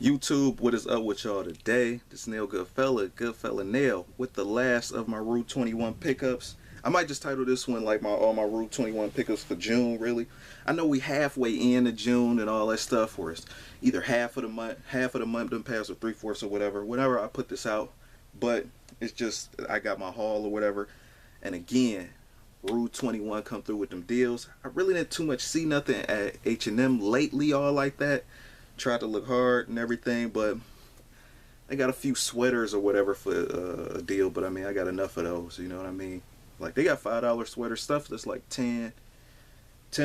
YouTube, what is up with y'all today? This Nail Goodfella Nail, with the last of my Rue21 pickups. I might just title this one like all my Rue21 pickups for June, really. I know we halfway into June and all that stuff, where it's either half of the month done passed or 3/4 or whatever, whenever I put this out. But it's just, I got my haul or whatever. And again, Rue21 come through with them deals. I really didn't too much see nothing at H&M lately, all like that. Tried to look hard and everything, but they got a few sweaters or whatever for a deal. But I mean, I got enough of those, you know what I mean? Like, they got $5 sweater stuff that's like 10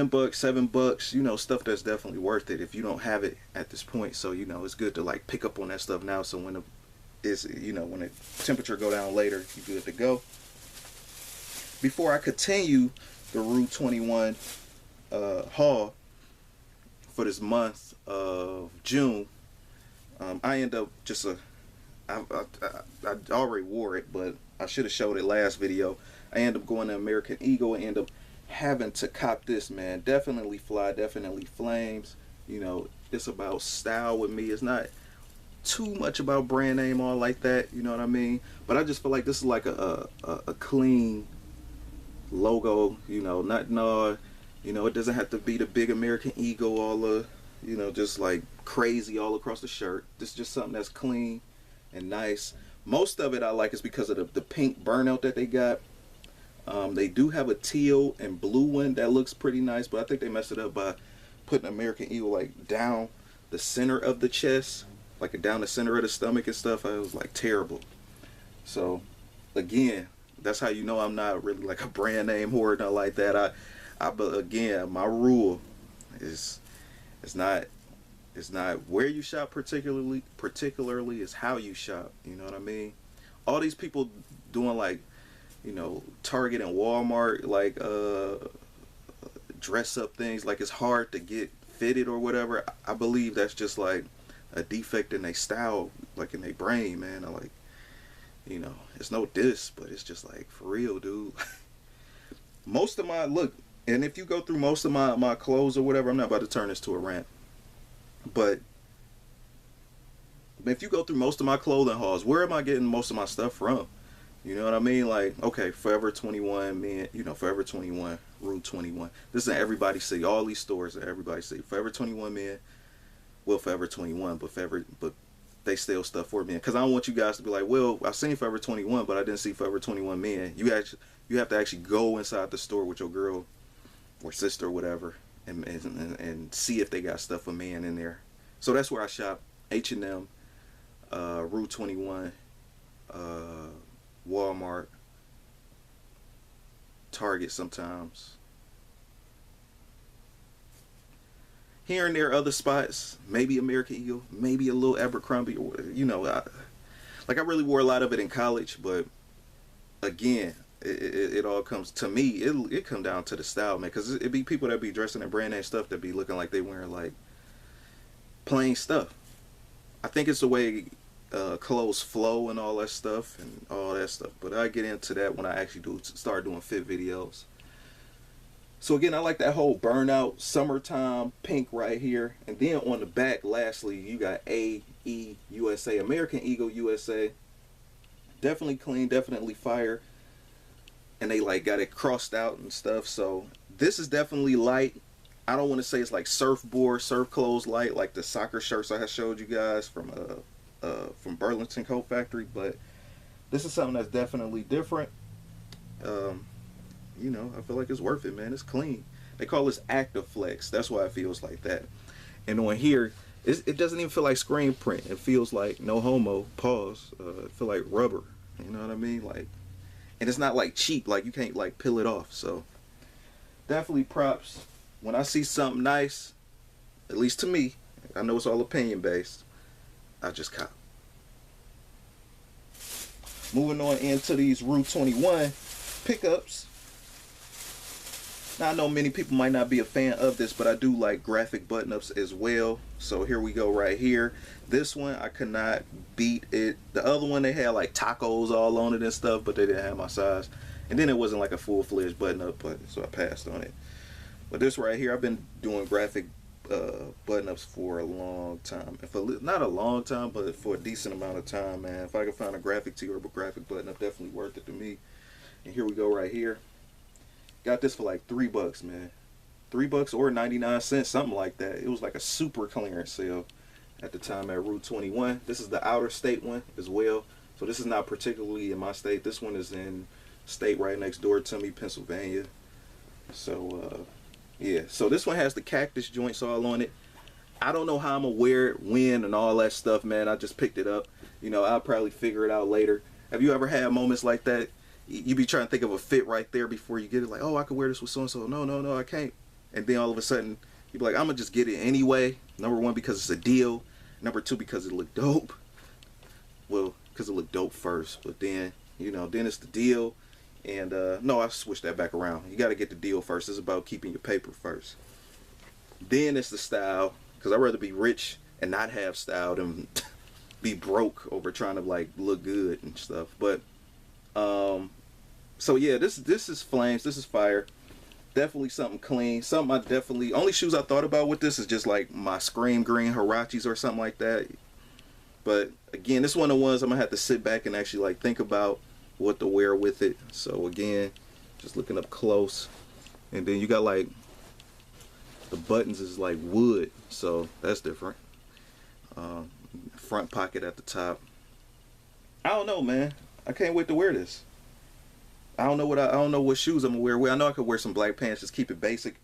bucks, $7, you know, stuff that's definitely worth it if you don't have it at this point. So, you know, it's good to like pick up on that stuff now, so when when the temperature go down later, you're good to go. Before I continue the Rue21 haul for this month of June, I end up just I already wore it, but I should have showed it last video. I end up going to American Eagle and end up having to cop this, man. Definitely fly, definitely flames. You know, it's about style with me. It's not too much about brand name all like that, you know what I mean? But I just feel like this is like a clean logo, you know, nothing you know, it doesn't have to be the big American Eagle all you know, just like crazy all across the shirt. This is just something that's clean and nice. Most of it I like is because of the pink burnout that they got. They do have a teal and blue one that looks pretty nice, but I think they messed it up by putting American Eagle like down the center of the chest, like down the center of the stomach and stuff. It was like terrible. So again, that's how you know I'm not really like a brand name whore or nothing like that. But again, my rule is it's not where you shop particularly is how you shop, you know what I mean? All these people doing like, you know, Target and Walmart, like dress up things like it's hard to get fitted or whatever. I believe that's just like a defect in their style, like in their brain, man. I like, you know, it's no diss, but it's just like, for real, dude. Most of my look, and if you go through most of my clothes or whatever, I'm not about to turn this to a rant, but if you go through most of my clothing hauls, where am I getting most of my stuff from? You know what I mean? Like, okay, Forever 21, man, you know, Forever 21, Rue21. This is everybody see, all these stores that everybody see. Forever 21 men, well, Forever 21, but they steal stuff for me. Because I don't want you guys to be like, well, I seen Forever 21, but I didn't see Forever 21 men. You have to actually go inside the store with your girl or sister or whatever and see if they got stuff for men in there. So that's where I shop. H&M, Rue21, Walmart, Target sometimes. Here and there other spots, maybe American Eagle, maybe a little Abercrombie, or, you know, I really wore a lot of it in college, but again, it all comes to me. It come down to the style, man, because it be people that be dressing in brand name stuff that be looking like they wearing like plain stuff. I think it's the way clothes flow and all that stuff but I get into that when I actually start doing fit videos. So again, I like that whole burnout summertime pink right here, and then on the back, lastly, you got AE USA, American Eagle USA. Definitely clean, definitely fire, and they like got it crossed out and stuff. So this is definitely light. I don't want to say it's like surf clothes light like the soccer shirts I showed you guys from Burlington Coat Factory, but this is something that's definitely different. You know, I feel like it's worth it, man. It's clean. They call this Active Flex. That's why it feels like that. And on here, it doesn't even feel like screen print. It feels like, no homo, pause. It feel like rubber. You know what I mean? Like, and it's not like cheap. Like, you can't like peel it off. So definitely props. When I see something nice, at least to me, I know it's all opinion based, I just cop. Moving on into these Rue21 pickups. Now, I know many people might not be a fan of this, but I do like graphic button-ups as well. So here we go right here. This one, I could not beat it. The other one, they had like tacos all on it and stuff, but they didn't have my size. And then it wasn't like a full-fledged button-up, so I passed on it. But this right here, I've been doing graphic button ups for a long time, and for not a long time, but for a decent amount of time, man. If I can find a graphic tee or a graphic button up, definitely worth it to me. And here we go, right here. Got this for like $3, man. $3 or 99 cents, something like that. It was like a super clearance sale at the time at Rue21. This is the outer state one as well. So this is not particularly in my state. This one is in state right next door to me, Pennsylvania. So yeah, so this one has the cactus joints all on it. I don't know how I'm gonna wear it, when, and all that stuff, man. I just picked it up. You know, I'll probably figure it out later. Have you ever had moments like that? You be trying to think of a fit right there before you get it. Like, oh, I could wear this with so-and-so. No, I can't. And then all of a sudden, you be like, I'm gonna just get it anyway. Number one, because it's a deal. Number two, because it looked dope. Well, because it looked dope first. But then, you know, then it's the deal. And no, I switched that back around. You got to get the deal first. It's about keeping your paper first. Then it's the style, because I'd rather be rich and not have style than be broke over trying to like look good and stuff. But so yeah, this is flames. This is fire. Definitely something clean. Something I definitely, only shoes I thought about with this is just like my Scream Green Hirachis or something like that. But again, this is one of the ones I'm gonna have to sit back and actually like think about what to wear with it. So again, just looking up close, and then you got like the buttons is like wood, so that's different. Front pocket at the top. I don't know, man. I can't wait to wear this. I don't know what shoes I'm gonna wear. Well, I know I could wear some black pants, just keep it basic.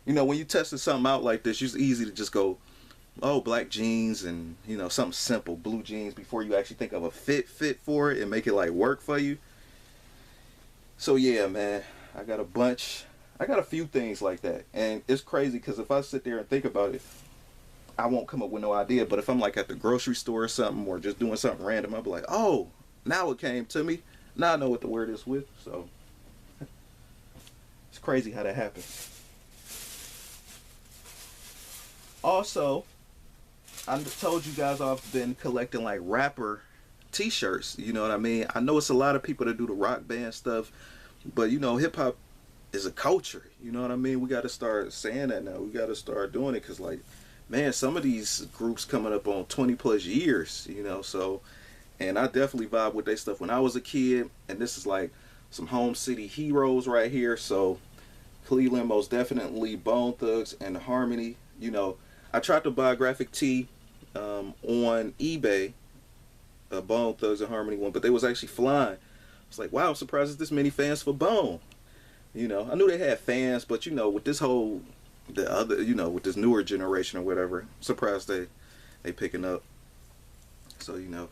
You know, when you testing something out like this, it's easy to just go, oh, black jeans and, you know, something simple, blue jeans, before you actually think of a fit for it and make it like work for you. So yeah, man, I got a few things like that. And it's crazy because if I sit there and think about it, I won't come up with no idea. But if I'm like at the grocery store or something, or just doing something random, I'll be like, oh, now it came to me. Now I know what to wear this with. So it's crazy how that happens. Also, I told you guys I've been collecting like rapper t-shirts. You know what I mean? I know it's a lot of people that do the rock band stuff, but you know, hip hop is a culture. You know what I mean? We got to start saying that now. We got to start doing it, because like, man, some of these groups coming up on 20 plus years, you know, so, and I definitely vibe with their stuff when I was a kid, and this is like some home city heroes right here. So Cleveland, most definitely Bone Thugs and Harmony. You know, I tried to buy a graphic tee on eBay, a Bone Thugs and Harmony one, but they was actually flying. It's like, wow, I'm surprised there's this many fans for Bone. You know, I knew they had fans, but you know, with this whole, the other, you know, with this newer generation or whatever, I'm surprised they picking up. So, you know,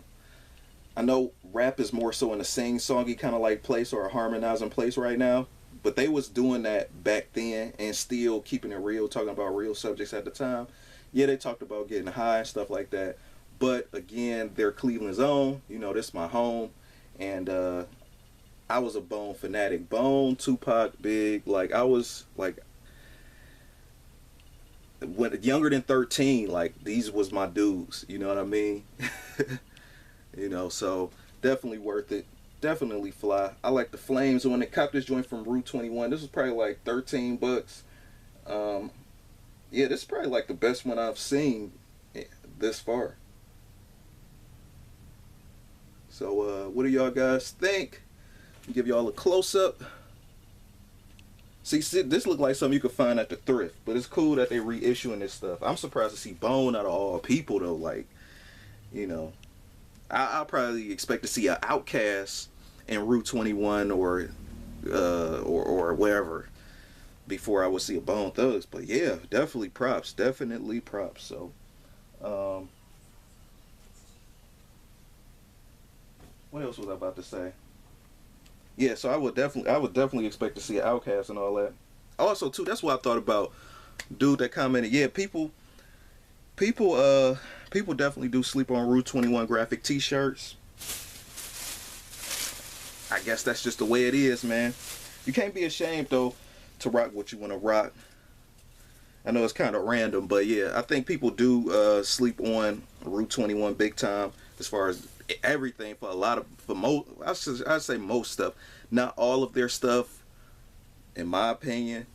I know rap is more so in a sing-songy kind of like place, or a harmonizing place right now, but they was doing that back then and still keeping it real, talking about real subjects at the time. Yeah, they talked about getting high and stuff like that, but again, they're Cleveland's own. You know, this is my home, and I was a Bone fanatic. Bone, Tupac, Big. Like, I was like, when younger than 13, like, these was my dudes. You know what I mean? You know, so definitely worth it. Definitely fly. I like the flames on it. Cop this joint from Rue21. This was probably like $13. Yeah, this is probably like the best one I've seen this far. So what do y'all guys think? Give y'all a close-up. See, this look like something you could find at the thrift, but it's cool that they reissuing this stuff. I'm surprised to see Bone out of all people though. Like, you know, I'll probably expect to see an Outkast in Rue21 or wherever before I would see a Bone Thugs. But yeah, definitely props. Definitely props. So what else was I about to say? Yeah, so I would definitely expect to see an Outkast and all that. Also too, that's what I thought about. Dude that commented, yeah, people definitely do sleep on Rue21 graphic t-shirts. I guess that's just the way it is, man. You can't be ashamed though to rock what you want to rock. I know it's kind of random, but yeah, I think people do sleep on Rue21 big time as far as everything. I'd say most stuff. Not all of their stuff, in my opinion.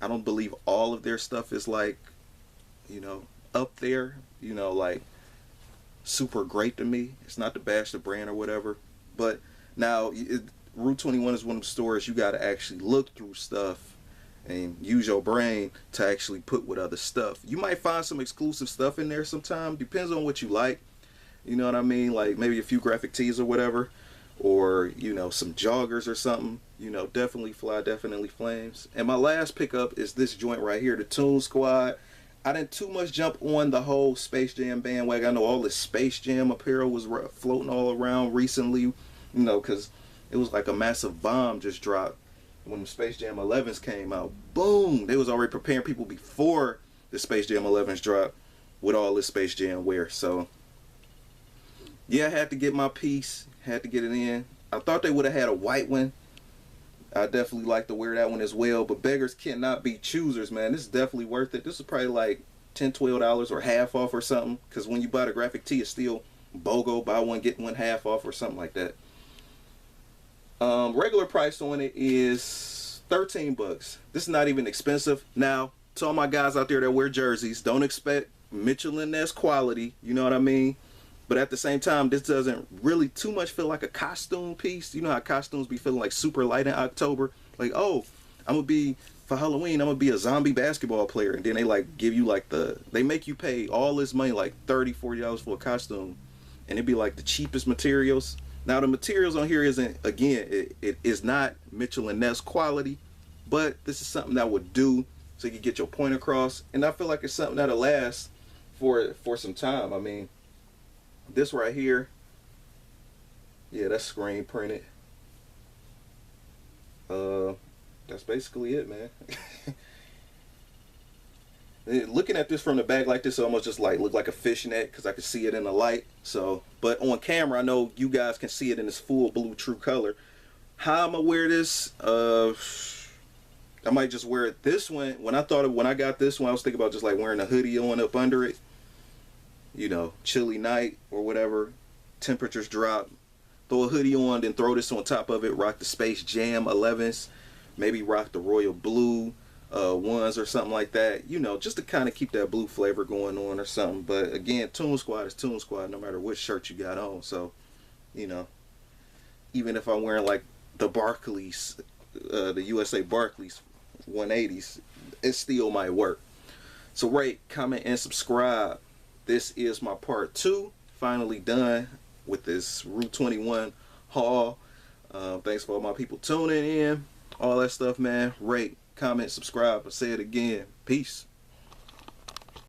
I don't believe all of their stuff is like you know, up there, you know, like super great to me. It's not to bash the brand or whatever, but now Rue 21 is one of the stores you got to actually look through stuff and use your brain to actually put with other stuff. You might find some exclusive stuff in there sometime. Depends on what you like. You know what I mean? Like maybe a few graphic tees or whatever, or you know, some joggers or something. You know, definitely fly, definitely flames. And my last pickup is this joint right here, the Toon Squad. I didn't too much jump on the whole Space Jam bandwagon. I know all this Space Jam apparel was floating all around recently, you know, because it was like a massive bomb just dropped when the Space Jam 11s came out. Boom! They was already preparing people before the Space Jam 11s dropped with all this Space Jam wear. So yeah, I had to get my piece, had to get it in. I thought they would have had a white one. I definitely like to wear that one as well, but beggars cannot be choosers, man. This is definitely worth it. This is probably like $10, $12 or half off or something, because when you buy the graphic tee, it's still BOGO, buy one, get one half off or something like that. Regular price on it is 13 bucks. This is not even expensive. Now, to all my guys out there that wear jerseys, don't expect Mitchell & Ness quality, you know what I mean? But at the same time, this doesn't really too much feel like a costume piece. You know how costumes be feeling like super light in October? Like, oh, I'm going to be, for Halloween, I'm going to be a zombie basketball player. And then they like give you like they make you pay all this money, like $30, $40 for a costume. And it'd be like the cheapest materials. Now the materials on here isn't, again, it is not Mitchell & Ness quality. But this is something that would do so you can get your point across. And I feel like it's something that'll last for some time. I mean, this right here, yeah, that's screen printed. That's basically it, man. Looking at this from the back like this, it almost just like look like a fishnet because I can see it in the light. So, but on camera, I know you guys can see it in its full blue true color. How I'm gonna wear this? I might just wear it this one. When I got this one, I was thinking about just like wearing a hoodie on up under it. You know, chilly night or whatever, temperatures drop, throw a hoodie on, then throw this on top of it, rock the Space Jam 11s, maybe rock the royal blue ones or something like that, you know, just to kind of keep that blue flavor going on or something. But again, Toon Squad is Toon Squad no matter which shirt you got on. So, you know, even if I'm wearing like the Barclays, the USA Barclays 180s, it still might work. So rate, comment, and subscribe. This is my part 2, finally done with this Rue 21 haul. Thanks for all my people tuning in, all that stuff, man. Rate, comment, subscribe. I'll say it again. Peace.